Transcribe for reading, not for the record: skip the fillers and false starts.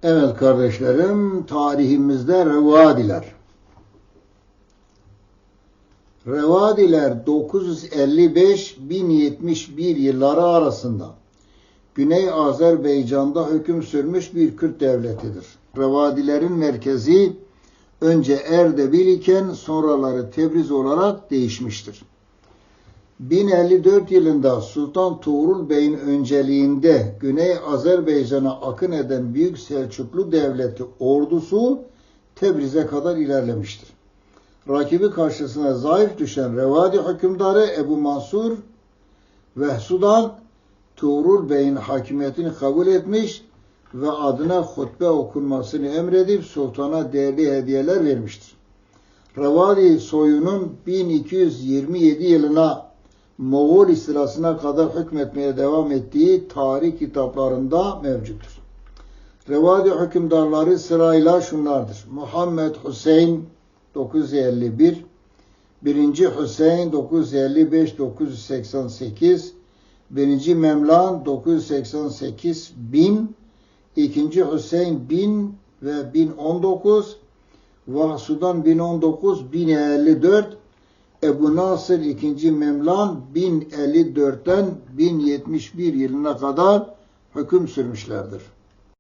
Evet kardeşlerim, tarihimizde Revadiler. Revadiler 955-1071 yılları arasında Güney Azerbaycan'da hüküm sürmüş bir Kürt devletidir. Revadilerin merkezi önce Erdebil iken sonraları Tebriz olarak değişmiştir. 1054 yılında Sultan Tuğrul Bey'in önceliğinde Güney Azerbaycan'a akın eden Büyük Selçuklu Devleti ordusu Tebriz'e kadar ilerlemiştir. Rakibi karşısına zayıf düşen Revadi hükümdarı Ebu Mansur Vehsu'dan Tuğrul Bey'in hakimiyetini kabul etmiş ve adına hutbe okunmasını emredip sultana değerli hediyeler vermiştir. Revadi soyunun 1227 yılına Moğol istilasına kadar hükmetmeye devam ettiği tarih kitaplarında mevcuttur. Revadi hükümdarları sırayla şunlardır: Muhammed Hüseyin 951, 1. Hüseyin 955-988, 1. Memlan 988-1000, 2. Hüseyin 1000 ve 1019, Vahsu'dan 1019-1054, Ebu Nasır 2. Memlan 1054'ten 1071 yılına kadar hüküm sürmüşlerdir.